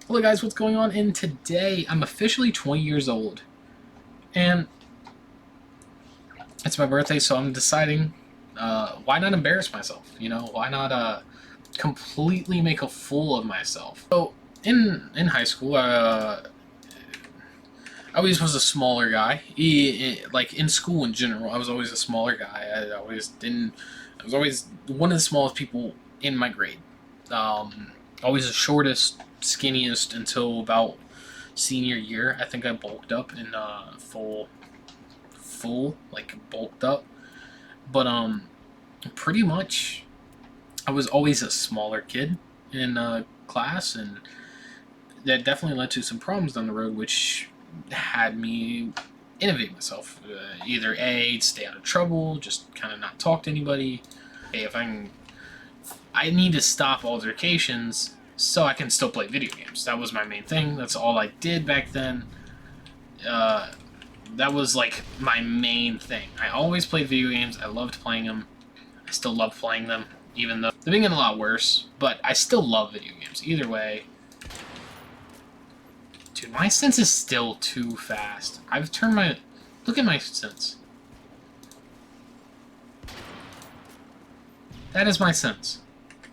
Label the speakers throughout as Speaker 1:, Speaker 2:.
Speaker 1: Hello guys, what's going on? And today I'm officially 20 years old. And it's my birthday, so I'm deciding why not embarrass myself? You know, why not completely make a fool of myself? So in high school, I always was a smaller guy. Like in school in general, I was always a smaller guy. I was always one of the smallest people in my grade. Always the shortest, skinniest until about senior year. I think I bulked up in full like bulked up. But pretty much I was always a smaller kid in class, and that definitely led to some problems down the road, which had me innovate myself. Either A, stay out of trouble, just kind of not talk to anybody. Hey, I need to stop altercations so I can still play video games. That was my main thing. That's all I did back then. That was like my main thing. I always played video games. I loved playing them. I still love playing them, even though they're getting a lot worse. But I still love video games. Either way. Dude, my sense is still too fast. I've turned my... Look at my sense. That is my sense.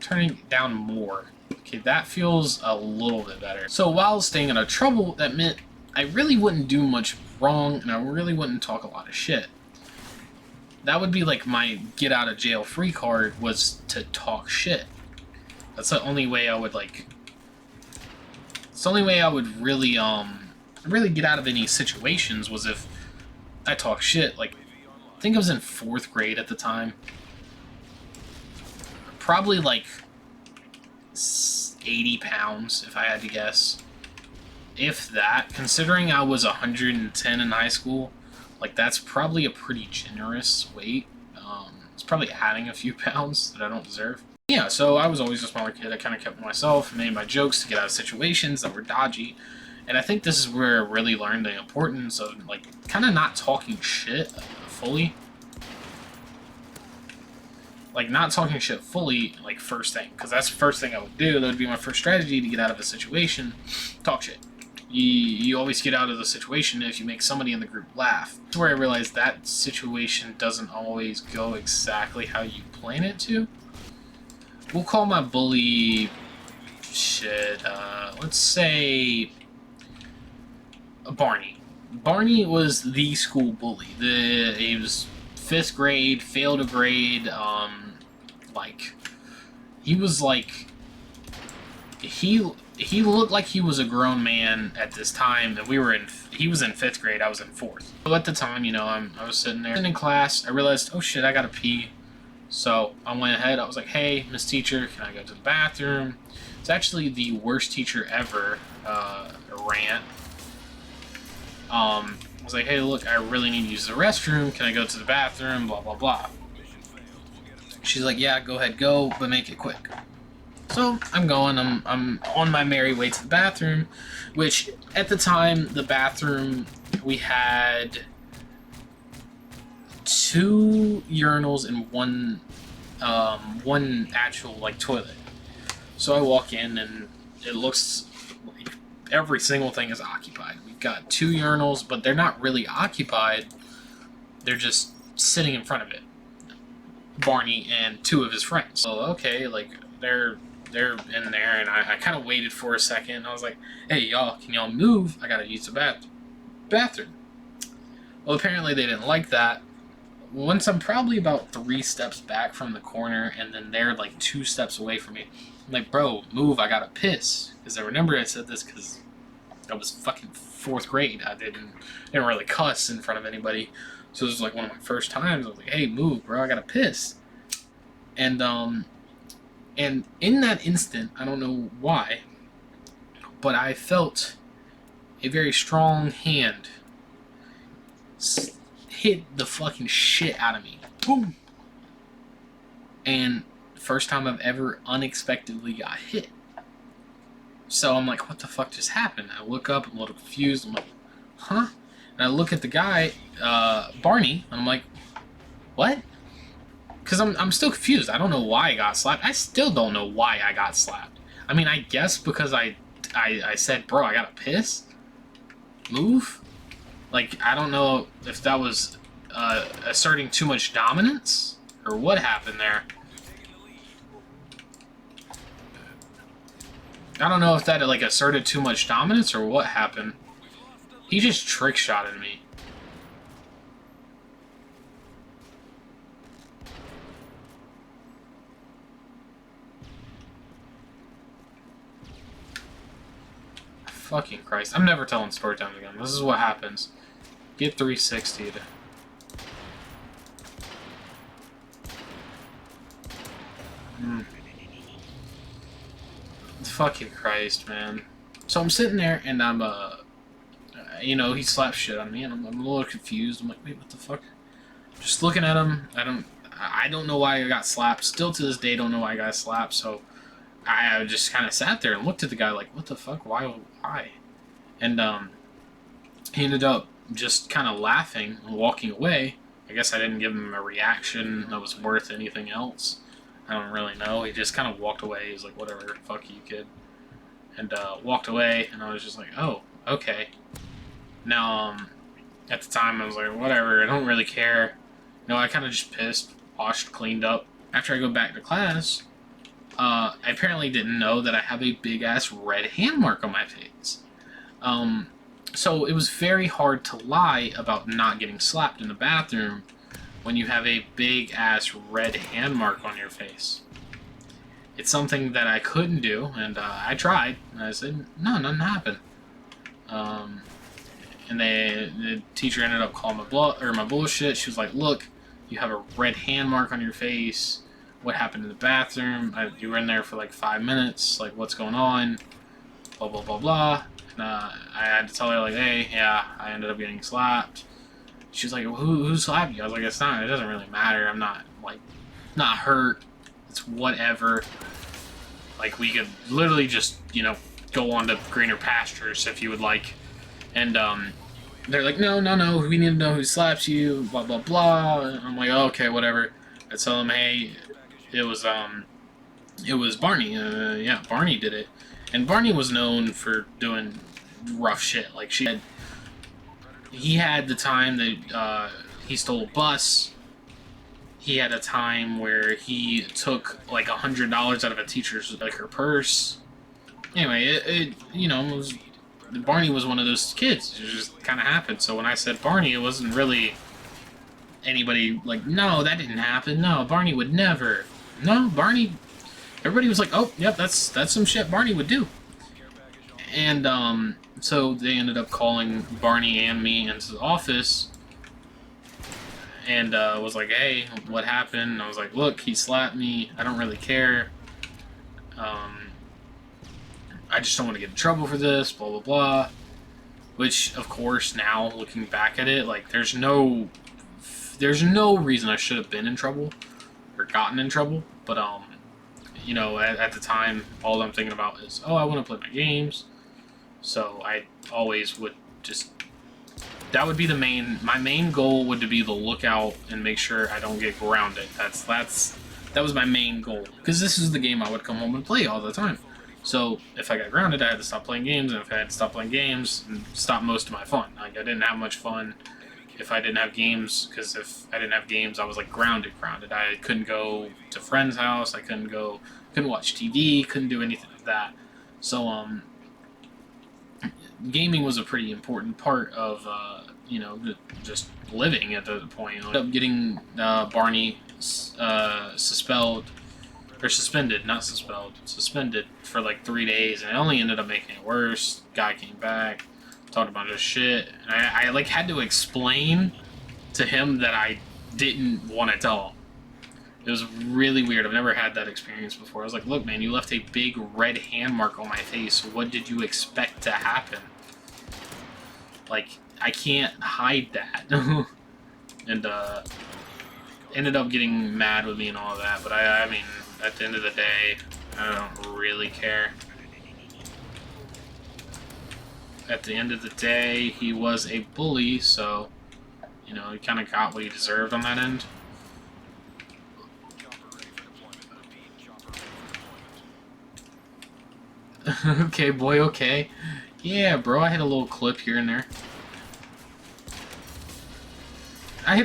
Speaker 1: Turning it down more. Okay, that feels a little bit better. So while staying out of trouble, that meant I really wouldn't do much wrong, and I really wouldn't talk a lot of shit. That would be like my get out of jail free card, was to talk shit. That's the only way I would like... It's the only way I would really get out of any situations, was if I talk shit. Like, I think I was in 4th grade at the time. Probably like 80 pounds, if I had to guess. If that, considering I was 110 in high school, like that's probably a pretty generous weight. It's probably adding a few pounds that I don't deserve. Yeah, so I was always a smaller kid. I kind of kept to myself, made my jokes to get out of situations that were dodgy. And I think this is where I really learned the importance of like kind of not talking shit fully. Like, not talking shit fully, like, first thing. Because that's the first thing I would do. That would be my first strategy to get out of a situation. Talk shit. You always get out of the situation if you make somebody in the group laugh. That's where I realized that situation doesn't always go exactly how you plan it to. We'll call my bully... Shit, let's say... Barney. Barney was the school bully. He was 5th grade, failed a grade, like, he was like, he looked like he was a grown man at this time, and he was in 5th grade, I was in 4th. So at the time, you know, I was sitting there in class, I realized, oh shit, I gotta pee. So I went ahead, I was like, hey, Miss Teacher, can I go to the bathroom? It's actually the worst teacher ever, rant. I was like, hey, look, I really need to use the restroom. Can I go to the bathroom? Blah, blah, blah. She's like, yeah, go ahead, go, but make it quick. So I'm going. I'm on my merry way to the bathroom, which at the time, the bathroom, we had 2 urinals and one actual, like, toilet. So I walk in, and it looks like every single thing is occupied. We've got 2 urinals, but they're not really occupied. They're just sitting in front of it. Barney and 2 of his friends. So okay, like they're in there, and I kind of waited for a second. I was like, hey y'all, can y'all move? I gotta use the bathroom. Well, apparently they didn't like that. Once I'm probably about 3 steps back from the corner, and then they're like 2 steps away from me. I'm like, bro, move, I gotta piss. Because I remember I said this because I was fucking 4th grade. I didn't really cuss in front of anybody. So this was like one of my first times. I was like, hey, move, bro, I gotta piss. And in that instant, I don't know why, but I felt a very strong hand hit the fucking shit out of me. Boom! And first time I've ever unexpectedly got hit. So I'm like, what the fuck just happened? I look up, I'm a little confused. I'm like, huh? And I look at the guy, Barney, and I'm like, what? Because I'm still confused. I don't know why I got slapped. I still don't know why I got slapped. I mean, I guess because I I said, bro, I gotta piss? Move? Like, I don't know if that was asserting too much dominance, or what happened there. I don't know if that, like, asserted too much dominance, or what happened. He just trick-shotted me. Fucking Christ. I'm never telling story times again. This is what happens. Get 360'd. Fucking Christ, man. So I'm sitting there, and I'm, you know, he slaps shit on me, and I'm a little confused. I'm like, wait, what the fuck? Just looking at him, I don't know why I got slapped. Still to this day, don't know why I got slapped, so I just kind of sat there and looked at the guy like, what the fuck? Why? And he ended up just kind of laughing and walking away. I guess I didn't give him a reaction that was worth anything else. I don't really know. He just kind of walked away. He was like, whatever, fuck you, kid. And walked away, and I was just like, oh, okay. Now, at the time, I was like, whatever, I don't really care. You know, I kind of just pissed, washed, cleaned up. After I go back to class, I apparently didn't know that I have a big-ass red hand mark on my face. So it was very hard to lie about not getting slapped in the bathroom when you have a big-ass red hand mark on your face. It's something that I couldn't do, and I tried. And I said, no, nothing happened. And the teacher ended up calling my bullshit. She was like, look, you have a red hand mark on your face. What happened in the bathroom? You were in there for like 5 minutes. Like, what's going on? Blah, blah, blah, blah. And I had to tell her, like, hey, yeah, I ended up getting slapped. She was like, who slapped you? I was like, it doesn't really matter. I'm not, like, not hurt. It's whatever. Like, we could literally just, you know, go on to greener pastures if you would like. And, they're like, no, we need to know who slaps you, blah, blah, blah. And I'm like, oh, okay, whatever. I tell them, hey, it was Barney. Yeah, Barney did it. And Barney was known for doing rough shit. Like, he had the time that he stole a bus. He had a time where he took like $100 out of a teacher's, like, her purse. Anyway, you know, Barney was one of those kids. It just kind of happened. So when I said Barney, it wasn't really anybody like, no, that didn't happen. No, Barney would never. No, Barney. Everybody was like, oh, yep, that's some shit Barney would do. And so they ended up calling Barney and me into the office, and was like, hey, what happened? And I was like, look, he slapped me. I don't really care. I just don't want to get in trouble for this, blah, blah, blah. Which, of course, now, looking back at it, like, there's no reason I should have been in trouble or gotten in trouble. But, you know, at the time, all I'm thinking about is, oh, I want to play my games. So I always would just... That would be my main goal would to be the lookout and make sure I don't get grounded. That was my main goal. Because this is the game I would come home and play all the time. So if I got grounded, I had to stop playing games, and if I had to stop playing games, and stop most of my fun. Like, I didn't have much fun if I didn't have games, because if I didn't have games, I was like grounded. I couldn't go to friend's house, I couldn't watch TV, couldn't do anything like that. So, gaming was a pretty important part of, you know, just living at the point. I ended up getting Barney suspended for like 3 days, and it only ended up making it worse. Guy came back, talked about his shit, and I like had to explain to him that I didn't want to tell him. It was really weird. I've never had that experience before. I was like, look, man, you left a big red hand mark on my face. What did you expect to happen? Like, I can't hide that. And ended up getting mad with me and all of that, but I mean, at the end of the day, I don't really care. At the end of the day, he was a bully, so, you know, he kind of got what he deserved on that end. Okay, boy, okay. Yeah, bro, I hit a little clip here and there. I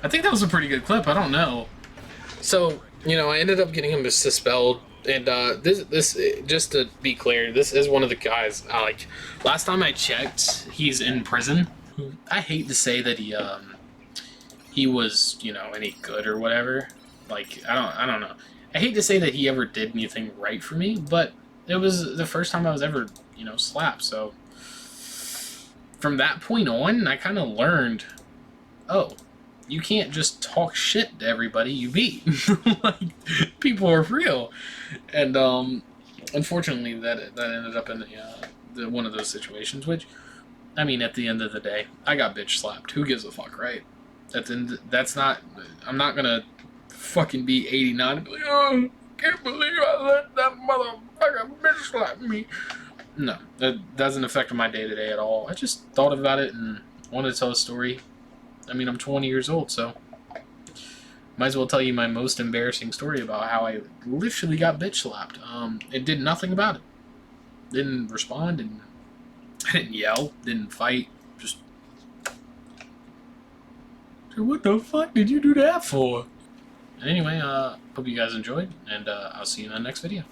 Speaker 1: think that was a pretty good clip. I don't know. So, you know, I ended up getting him suspelled. And this just to be clear, this is one of the guys. Like last time I checked, he's in prison. I hate to say that he was, you know, any good or whatever. Like I don't know. I hate to say that he ever did anything right for me, but it was the first time I was ever, you know, slapped. So from that point on, I kind of learned, oh, you can't just talk shit to everybody you beat. Like, people are real, and unfortunately, that ended up in the one of those situations. Which, I mean, at the end of the day, I got bitch slapped. Who gives a fuck, right? That's not. I'm not gonna fucking be 89 and be like, oh, can't believe I let that motherfucker bitch slap me. No, that doesn't affect my day to day at all. I just thought about it and wanted to tell a story. I mean, I'm 20 years old, so might as well tell you my most embarrassing story about how I literally got bitch slapped. It did nothing about it. Didn't respond, and I didn't yell, didn't fight. Just, what the fuck did you do that for? And anyway, hope you guys enjoyed, and I'll see you in the next video.